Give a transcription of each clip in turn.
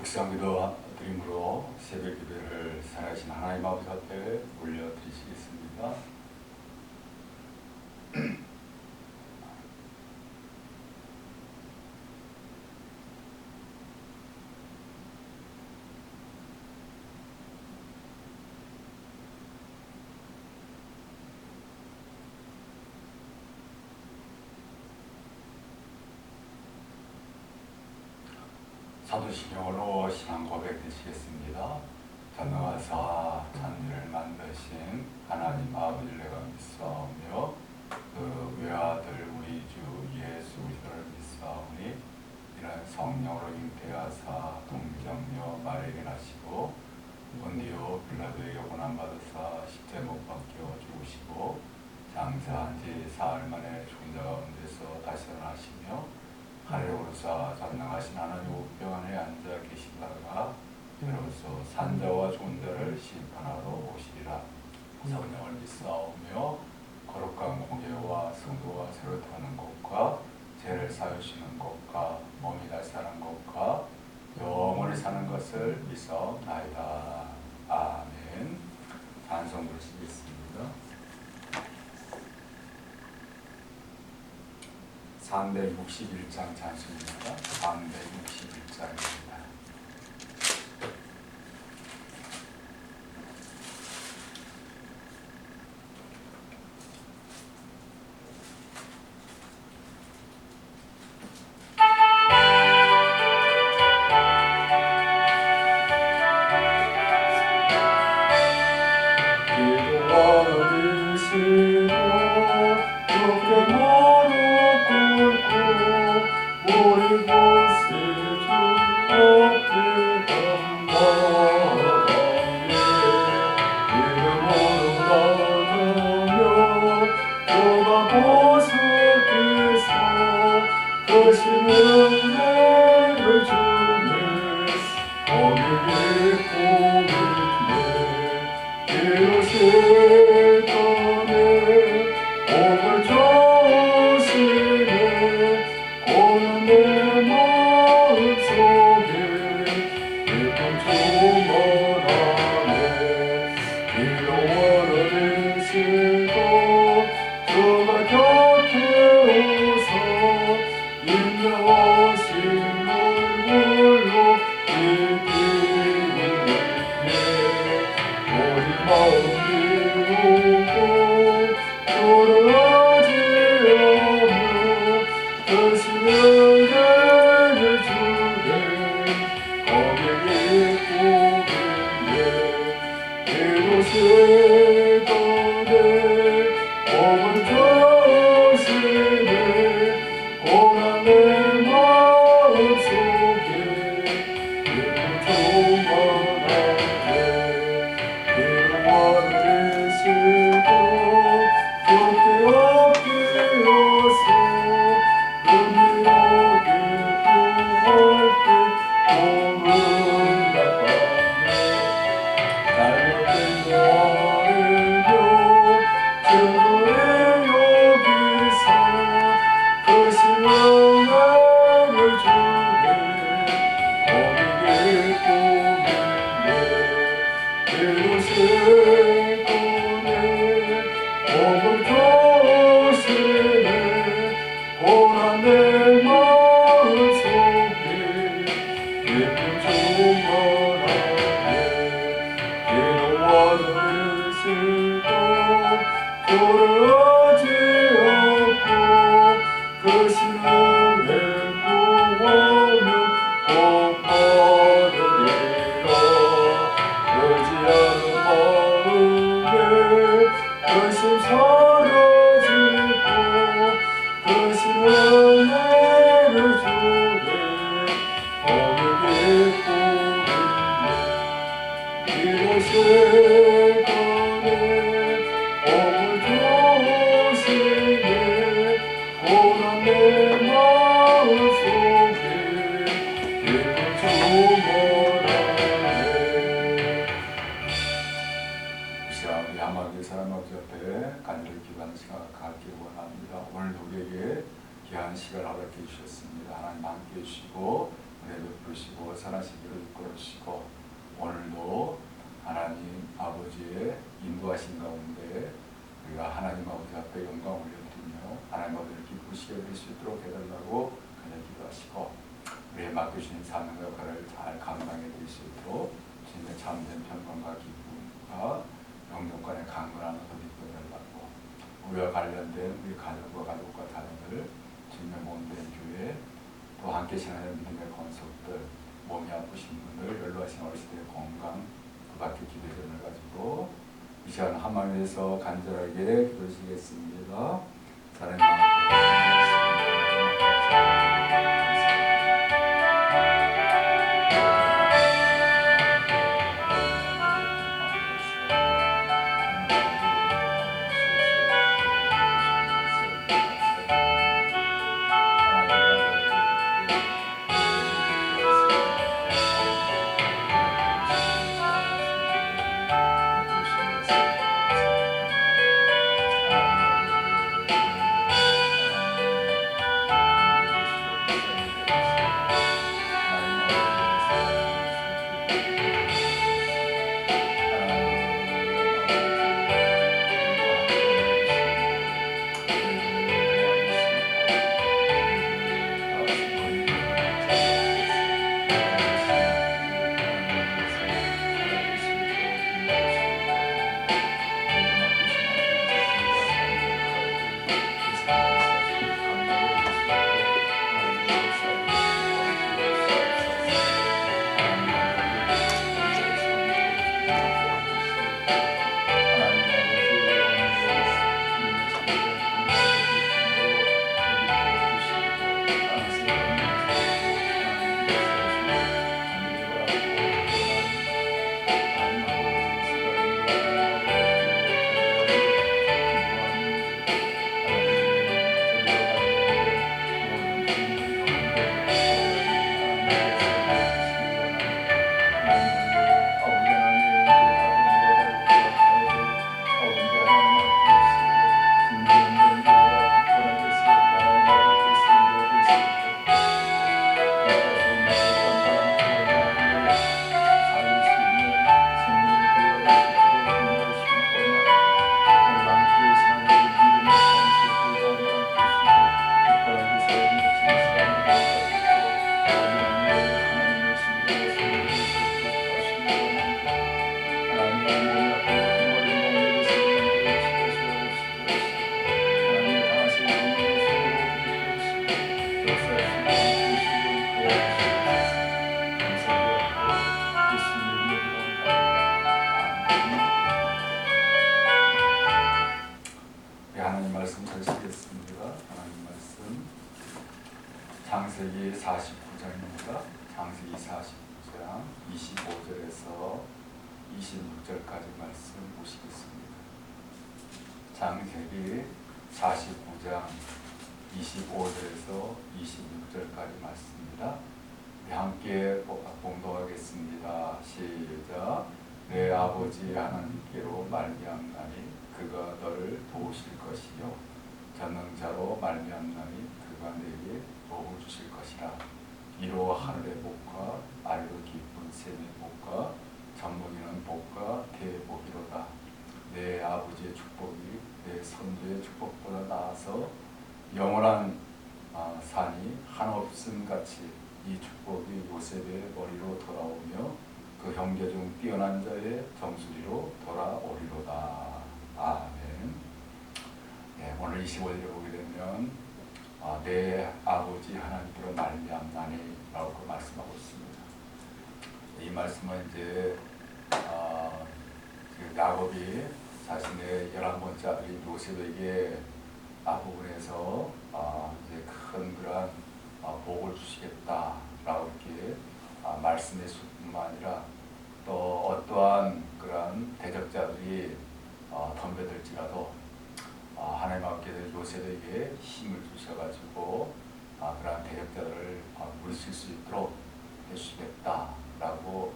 묵상기도 드림으로 새벽 기도를 살아계신 하나님 아버지 앞에 올려드리시겠습니다. 사도신경으로 신앙 고백 드시겠습니다. 전능하사 천지를 만드신 하나님 아버지를 내가 믿사오며 그 외아들 우리 주 예수 그리스도를 믿사오니 이는 성령으로 잉태하사 동정녀 마리아에게 나시고 본디오 빌라도에게 고난받으사 십자가에 못 박혀 죽으시고 장사한 지 사흘 만에 죽은 자 가운데서 다시 살아나시며 하늘에 오르사 전능하신 하나님 우편에 앉아 계시다가 이로써 산자와 죽은 자를 심판하러 오시리라. 성령을 믿사오며 거룩한 공예와 성도가 새로 타는 것과 죄를 사유시는 것과 몸이 다시 사는 것과 영원히 사는 것을 믿사옵나이다. 아멘. 찬송 부르시겠습니다. 361장 찬송입니다. 361장입니다. 시간을 허락해 주셨습니다. 하나님 함께 해주시고 은혜 베푸시고 선하시기를 이끌어 주시고 오늘도 하나님 아버지의 인도하신 가운데 우리가 하나님 아버지 앞에 영광 올려드리며 하나님 아버지를 기쁘시게 드릴 수 있도록 해달라고 간절히 기도하시고 우리의 맡겨주신 사명과 역할을 잘 감당해 드릴 수 있도록 주님의 참된 평강과 기쁨과 영존간의 강건함을 더입고 해달라고 우리와 관련된 우리 가족과 자녀들 주님의 몸된 교회 또 함께 지나는 믿음의 권속들 몸이 아프신 분들 연로하신 어르신들의 건강 그 밖에 기도전을 가지고 이 시간 하나님께서 간절하게 기도하시겠습니다. 사랑의 하나님 말씀 전시겠습니다. 하나님 말씀 창세기 49장입니다. 창세기 49장 25절에서 26절까지 말씀 보시겠습니다. 창세기 49장 25절에서 26절까지 말씀입니다. 함께 봉독하겠습니다. 시작. 내 아버지 하나님께로 말미암나니 그가 너를 도우실 것이요 전능자로 말미암나니 그가 내게 도우 주실 것이라. 이로 하늘의 복과 아래로 깊은 샘의 복과 젖먹이는 복과 대복이로다. 내 아버지의 축복이 내 선조의 축복보다 나아서 영원한 산이 한없음 같이 이 축복이 요셉의 머리로 돌아오며 그 형제 중 뛰어난 자의 정수리로 돌아오리로다. 아멘. 네, 오늘 25절에 보게 되면 내 아버지 하나님께로 말미암나니 라고 말씀하고 있습니다. 이 말씀은 이제 그 야곱이 자신의 11번째 아들 요셉에게 앞부분에서 이제 큰 그런 복을 주시겠다라고 이렇게 말씀했을 뿐만 아니라 또 어떠한 그런 대적자들이 덤벼들지라도 하나님 아버지께서 요셉에게 힘을 주셔가지고 그러한 대적자들을 물리칠 수 있도록 해주시겠다라고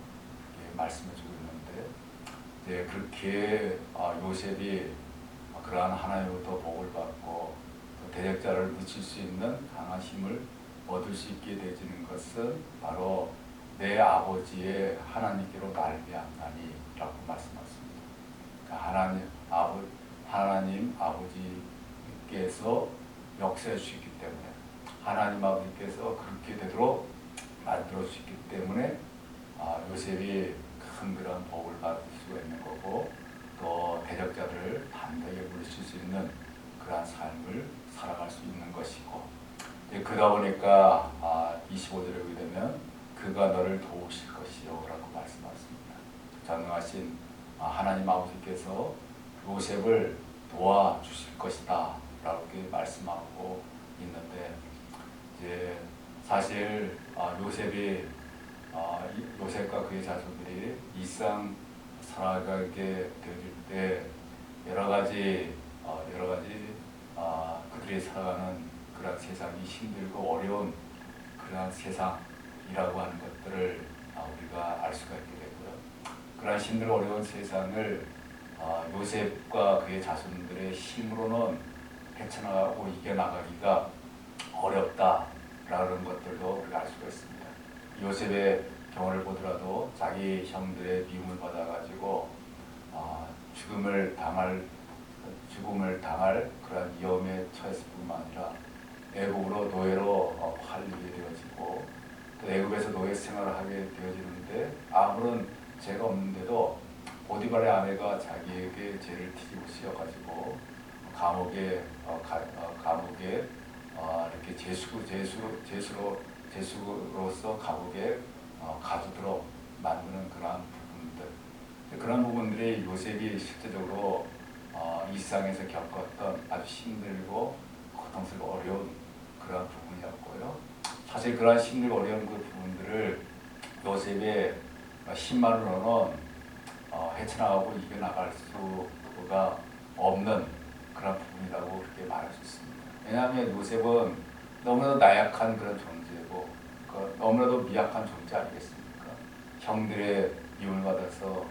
말씀해주고 있는데 이제 그렇게 요셉이 그러한 하나님으로부터 복을 받고 대적자를 물리칠 수 있는 강한 힘을 얻을 수 있게 되지는 것은 바로 내 아버지의 하나님께로 말미암나니라고 말씀하셨습니다. 그러니까 하나님 아버지께서 역사해 주셨기 때문에, 하나님 아버지께서 그렇게 되도록 만들어 주셨기 때문에 요셉이 큰 그런 복을 받을 수가 있는 거고, 또 대적자들을 단단히 물리칠 수 있는 그러한 삶을 살아갈 수 있는 것이고, 그러다 보니까 25절에 보게 되면 그가 너를 도우실 것이요 라고 말씀하셨습니다. 전능하신 하나님 아버지께서 요셉을 도와주실 것이다 라고 말씀하고 있는데, 이제 사실 요셉과 그의 자손들이 일상 살아가게 되어질 때 여러 가지 그들이 살아가는 그런 세상이 힘들고 어려운 그런 세상이라고 하는 것들을 우리가 알 수가 있게 되고요. 그런 힘들고 어려운 세상을 요셉과 그의 자손들의 힘으로는 헤쳐나가고 이겨나가기가 어렵다라는 것들도 우리가 알 수가 있습니다. 요셉의 경우를 보더라도 자기 형들의 미움을 받아가지고 죽음을 당할 그런 위험에 처했을 뿐만 아니라 애국으로 노예로 팔리게 되어지고, 또 애국에서 노예 생활을 하게 되어지는데 아무런 죄가 없는데도 보디발의 아내가 자기에게 죄를 뒤집어 씌워가지고 감옥에 이렇게 죄수로서 감옥에 가두도록 만드는 그런 부분들이 요셉이 실제적으로 일상에서 겪었던 아주 힘들고 고통스럽고 어려운 그런 부분이었고요. 사실 그러한 힘들고 어려운 그 부분들을 요셉의 힘만으로는 헤쳐나가고 이겨나갈 수가 없는 그런 부분이라고 그렇게 말할 수 있습니다. 왜냐하면 요셉은 너무나도 나약한 그런 존재고, 너무나도 미약한 존재 아니겠습니까? 형들의 미움을 받아서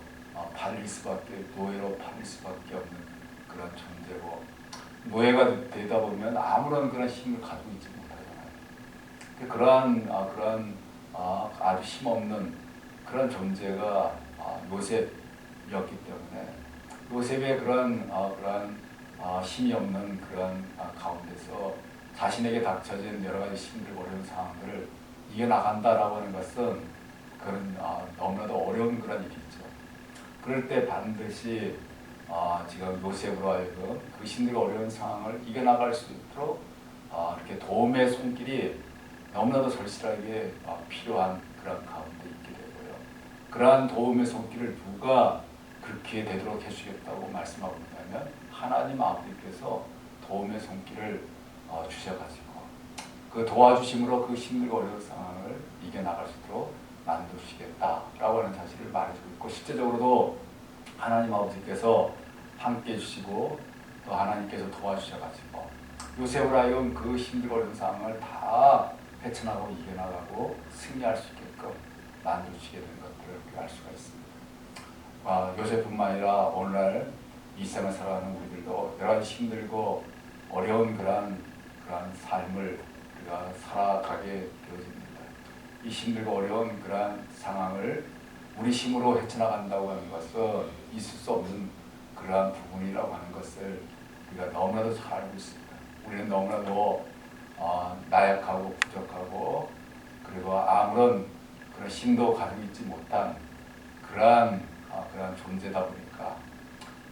노예로 팔릴 수밖에 없는 그런 존재고, 노예가 되다 보면 아무런 그런 힘을 가지고 있지 못하잖아요. 그러한 아주 힘없는 그런 존재가 요셉이었기 때문에, 요셉의 그런 힘이 없는 그런 가운데서 자신에게 닥쳐진 여러 가지 힘들고 어려운 상황들을 이겨나간다라고 하는 것은 그런 너무나도 어려운 그런 일이죠. 그럴 때 반드시 지금 요셉으로 하여금 그 힘들고 어려운 상황을 이겨나갈 수 있도록 이렇게 도움의 손길이 너무나도 절실하게 필요한 그런 가운데 있게 되고요. 그러한 도움의 손길을 누가 그렇게 되도록 해주겠다고 말씀하고 있냐면, 하나님 아버지께서 도움의 손길을 주셔가지고 그 도와주심으로 그 힘들고 어려운 상황을 이겨나갈 수 있도록 만드시겠다라고 하는 사실을 말해주고 있고, 실제적으로도 하나님 아버지께서 함께 해주시고 또 하나님께서 도와주셔가지고 요셉으로 하여금 그 힘들고 어려운 상황을 다 헤쳐나가고 이겨나가고 승리할 수 있게끔 만들어주시게 된 것들을 우리가 알 수가 있습니다. 요셉뿐만 아니라 오늘날 일상을 살아가는 우리들도 여러 가지 힘들고 어려운 그러한 삶을 우리가 살아가게 되어집니다. 이 힘들고 어려운 그러한 상황을 우리 힘으로 헤쳐나간다고 하는 것은 있을 수 없는 그러한 부분이라고 하는 것을 우리가 너무나도 잘 알고 있습니다. 우리는 너무나도 나약하고 부족하고, 그리고 아무런 그런 힘도 가지고 있지 못한 그러한 존재다 보니까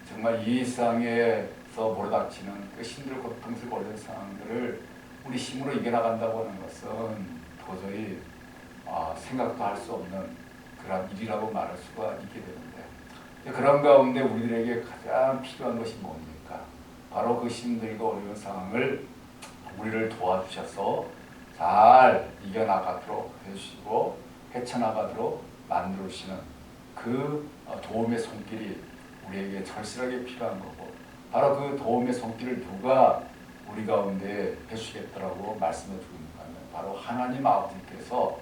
정말 이 일상에서 몰아닥치는 그 힘들고 고통스럽고 어려운 상황들을 우리 힘으로 이겨나간다고 하는 것은 도저히 생각도 할 수 없는 그런 일이라고 말할 수가 있게 되는데, 그런 가운데 우리들에게 가장 필요한 것이 뭡니까? 바로 그 힘들고 어려운 상황을 우리를 도와주셔서 잘 이겨나가도록 해주시고 헤쳐나가도록 만들어주시는 그 도움의 손길이 우리에게 절실하게 필요한 거고, 바로 그 도움의 손길을 누가 우리 가운데 해주시겠다라고 말씀해 주고 있는가 하면 바로 하나님 아버지께서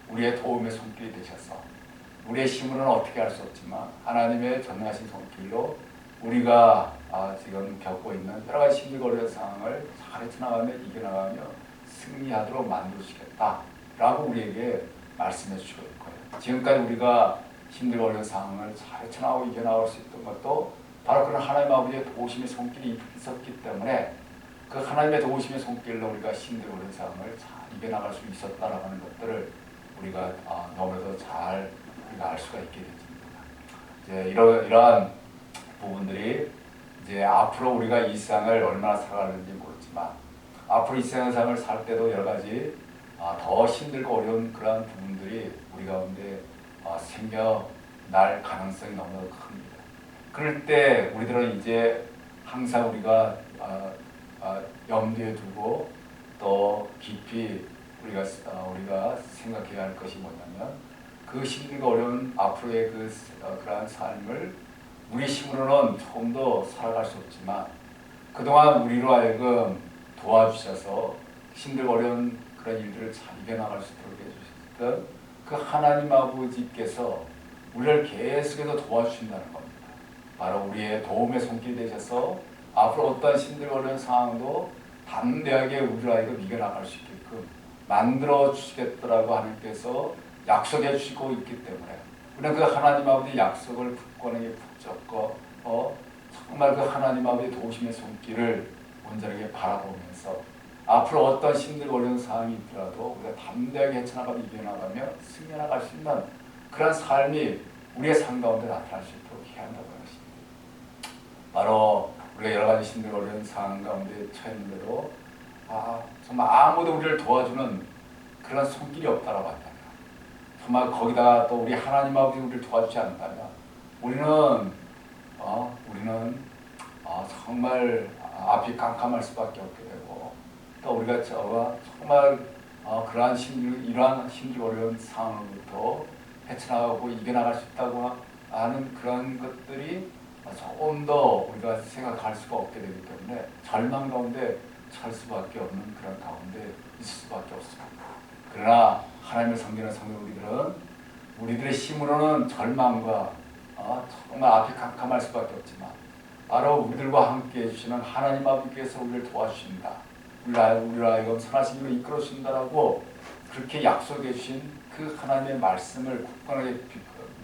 우리의 도움의 손길이 되셔서, 우리의 힘으로는 어떻게 할 수 없지만 하나님의 전능하신 손길로 우리가 지금 겪고 있는 여러 가지 힘들고 어려운 상황을 잘 헤쳐나가며 이겨나가며 승리하도록 만들어주시겠다라고 우리에게 말씀해 주시고 있고요. 지금까지 우리가 힘들고 어려운 상황을 잘 헤쳐나가고 이겨나갈 수 있던 것도 바로 그런 하나님 아버지의 도우심의 손길이 있었기 때문에 그 하나님의 도우심의 손길로 우리가 힘들고 어려운 상황을 잘 이겨나갈 수 있었다라고 하는 것들을 우리가 너무나도 잘 우리가 알 수가 있게 됩니다. 이제 이러한 부분들이 이제 앞으로 우리가 이 세상을 얼마나 살아가는지 모르지만 앞으로 이 세상을 살 때도 여러 가지 더 힘들고 어려운 그러한 부분들이 우리 가운데 생겨날 가능성이 너무나 큽니다. 그럴 때 우리들은 이제 항상 우리가 염두에 두고 또 깊이 우리가 생각해야 할 것이 뭐냐면 그 힘들고 어려운 앞으로의 그러한 삶을 우리 힘으로는 조금 더 살아갈 수 없지만 그동안 우리로 하여금 도와주셔서 힘들고 어려운 그런 일들을 잘 이겨나갈 수 있도록 해주셨던 그 하나님 아버지께서 우리를 계속해서 도와주신다는 겁니다. 바로 우리의 도움의 손길이 되셔서 앞으로 어떤 힘들고 어려운 상황도 담대하게 우리로 하여금 이겨나갈 수 있게끔 만들어 주시겠다라고 하나님께서 약속해 주시고 있기 때문에 우리는 그 하나님 아버지의 약속을 굳건하게 붙잡고 정말 그 하나님 아버지의 도우심의 손길을 온전하게 바라보면서 앞으로 어떤 힘들고 어려운 상황이 있더라도 우리가 담대하게 헤쳐나가며 이겨나가며 승리해나갈 수 있는 그런 삶이 우리의 삶 가운데 나타날 수 있도록 해야 한다고 하는 것입니다. 바로 우리가 여러 가지 힘들고 어려운 상황 가운데 처했는데도 정말 아무도 우리를 도와주는 그런 손길이 없다라고 한다면 정말 거기다가 또 우리 하나님 아버지 우리를 도와주지 않는다면 우리는 정말 앞이 깜깜할 수밖에 없게 되고 또 우리가 정말 이러한 힘들고 어려운 상황으로부터 헤쳐나가고 이겨나갈 수 있다고 하는 그런 것들이 조금 더 우리가 생각할 수가 없게 되기 때문에 절망 가운데 찰 수밖에 없는 그런 가운데 있을 수밖에 없습니다. 그러나 하나님을 섬기는 성도 우리들의 힘으로는 절망과 정말 앞이 캄캄할 수밖에 없지만 바로 우리들과 함께 해주시는 하나님 아버지께서 우리를 도와주신다. 우리를 하여금 선하신 길로 이끌어 주신다라고 그렇게 약속해 주신 그 하나님의 말씀을 굳건하게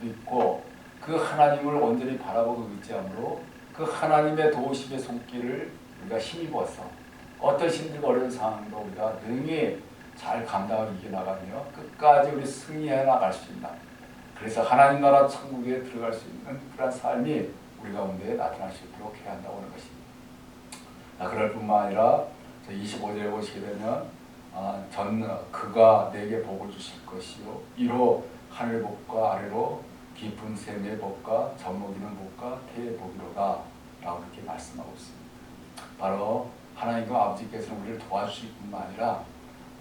믿고 그 하나님을 온전히 바라보고 의지함으로 그 하나님의 도우심의 손길을 우리가 힘입어서 어떤 힘들고 어려운 상황도 우리가 능히 잘 감당하고 이겨나가며 끝까지 우리 승리해 나갈 수 있는 그래서 하나님 나라 천국에 들어갈 수 있는 그런 삶이 우리 가운데 나타날 수 있도록 해야 한다고 하는 것입니다. 그럴 뿐만 아니라 25절에 보시게 되면 그가 내게 복을 주실 것이요 이로 하늘 복과 아래로 깊은 샘의 복과 젖먹이는 복과 태의 복이로다 라고 이렇게 말씀하고 있습니다. 바로 하나님과 아버지께서는 우리를 도와주실 뿐만 아니라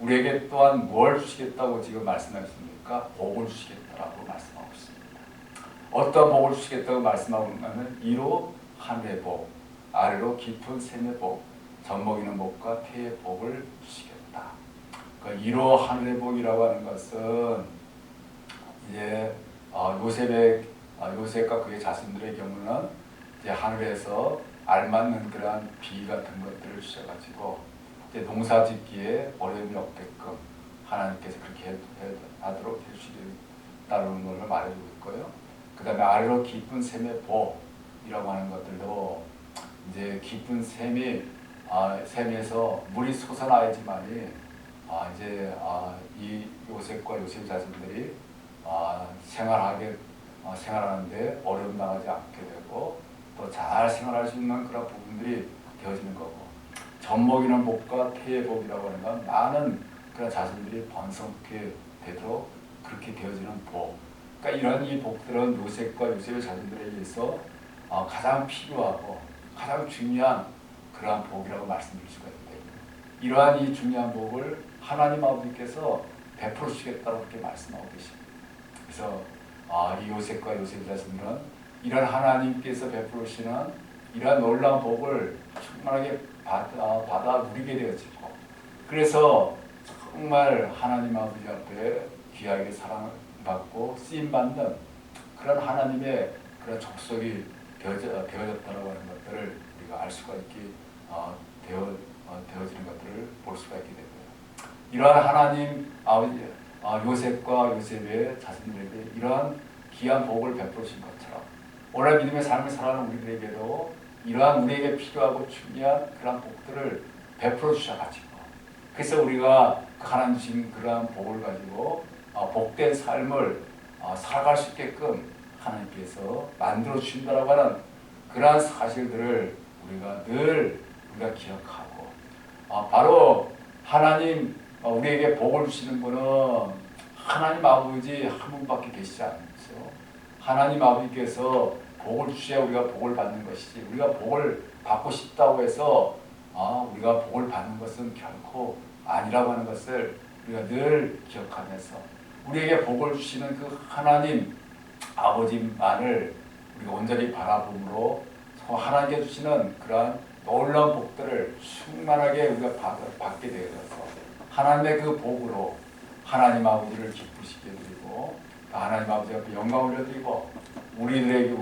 우리에게 또한 뭘 주시겠다고 지금 말씀하셨습니까? 복을 주시겠다라고 말씀하고 있습니다. 어떤 복을 주시겠다고 말씀하고 있냐면 이로 하늘의 복, 아래로 깊은 샘의 복, 젖먹이는 복과 태의 복을 주시겠다. 그러니까 이로 하늘의 복이라고 하는 것은 이제 요셉과 그의 자손들의 경우는 이제 하늘에서 알맞는 그러한 비 같은 것들을 주셔가지고 이제 농사짓기에 어려움이 없게끔 하나님께서 그렇게 하도록 해주시겠다는 것을 말해주고 있고요. 그 다음에 아래로 깊은 샘의 복이라고 하는 것들도 이제 깊은 샘에서 물이 솟아나야지만이 이 요셉과 요셉 자손들이 생활하는데 어려움 당하지 않게 되고 또 잘 생활할 수 있는 그런 부분들이 되어지는 거고 젖먹이는 복과 태의 복이라고 하는 건 많은 그런 자손들이 번성케 되도록 그렇게 되어지는 복. 그러니까 이런 이 복들은 요셉과 요셉의 자손들에게 있어 가장 필요하고 가장 중요한 그러한 복이라고 말씀드릴 수가 있는데 이러한 이 중요한 복을 하나님 아버지께서 베풀어 주시겠다고 그렇게 말씀하고 계십니다. 그래서 이 요셉과 요셉의 자손들은 이런 하나님께서 베풀으시는 이러한 놀라운 복을 충만하게 받아 누리게 되어지고 그래서 정말 하나님 아버지 앞에 귀하게 사랑받고 쓰임받는 그런 하나님의 그런 족속이 되어졌다고 하는 것들을 우리가 알 수가 있게 되어지는 것들을 볼 수가 있게 되고요. 이러한 하나님 아버지 요셉과 요셉의 자손들에게 이러한 귀한 복을 베푸신 것처럼 오늘 믿음의 삶을 살아가는 우리들에게도 이러한 우리에게 필요하고 중요한 그러한 복들을 베풀어 주셔가지고 그래서 우리가 하나님 주신 그러한 복을 가지고 복된 삶을 살아갈 수 있게끔 하나님께서 만들어 주신다라고 하는 그러한 사실들을 우리가 늘 우리가 기억하고 바로 하나님 우리에게 복을 주시는 분은 하나님 아버지 한 분밖에 계시지 않으면서 하나님 아버지께서 복을 주셔야 우리가 복을 받는 것이지 우리가 복을 받고 싶다고 해서 우리가 복을 받는 것은 결코 아니라고 하는 것을 우리가 늘 기억하면서 우리에게 복을 주시는 그 하나님 아버지만을 우리가 온전히 바라봄으로 하나님께 주시는 그러한 놀라운 복들을 충만하게 우리가 받게 되어서 하나님의 그 복으로 하나님 아버지를 기쁘시게 드리고 하나님 아버지 앞에 영광을 올려드리고 우리들은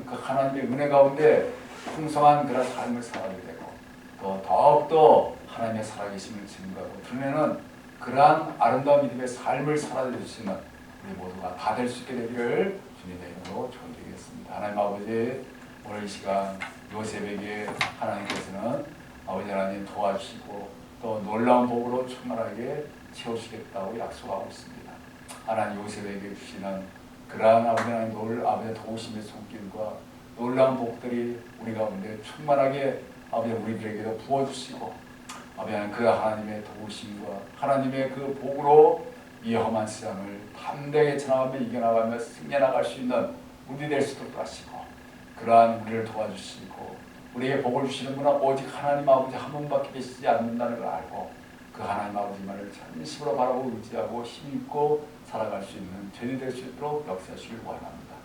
그 하나님의 은혜 가운데 풍성한 그런 삶을 살아가게 되고 또 더욱더 하나님의 살아계심을 증거하고 드러내는 그러한 아름다운 믿음의 삶을 살아주시는 우리 모두가 다 될 수 있게 되기를 주님의 이름으로 축원드리겠습니다. 하나님 아버지 오늘 이 시간 요셉에게 하나님께서는 아버지 하나님 도와주시고 또 놀라운 복으로 충만하게 채우시겠다고 약속하고 있습니다. 하나님 요셉에게 주시는 그러한 아버지 하나님 아버지의 도우심의 손길과 놀라운 복들이 우리 가운데 충만하게 아버지 우리들에게도 부어주시고 아버지 하나님 그 하나님의 도우심과 하나님의 그 복으로 이 험한 세상을 담대하게 전하며 이겨나가며 승리해나갈 수 있는 우리 될 수 있도록 하시고 그러한 우리를 도와주시고 우리에게 복을 주시는 분은 오직 하나님 아버지 한 분밖에 계시지 않는다는 걸 알고 그 하나님 아버지만을 전심으로 바라보고 의지하고 힘있고 살아갈 수 있는 죄인이 될 수 있도록 역사하시길 원합니다.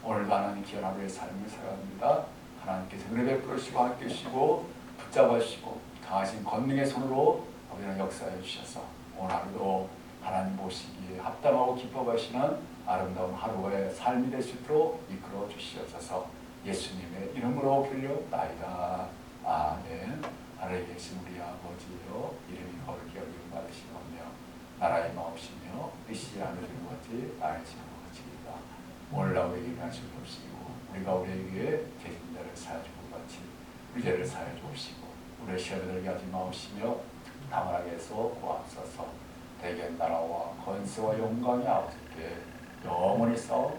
오늘도 하나님 귀한 하루의 삶을 살아갑니다. 하나님께서 은혜 베풀으시고 함께 해주시고 붙잡아주시고 강하신 권능의 손으로 아버지는 역사해 주셔서 오늘 하루도 하나님 보시기에 합당하고 기뻐하시는 아름다운 하루의 삶이 될 수 있도록 이끌어 주시옵소서. 예수님의 이름으로 빌려나이다. 아멘. 하늘에 계신 우리 아버지여 이름이 거룩히 여김을 받으시오며 나라의 마옵시며 뜻이 하늘에 같이 땅에서 이루어지이다. 오늘 우리에게 간식을 주시고 우리가 우리에게 죄진 자를 사하여 주고 같이 우리 죄를 사하여 주시고 우리의 시험에 들게 하지 마옵시며 다만 해서 구하옵소서. 대개 나라와 권세와 영광이 아버지께 영원히 싸워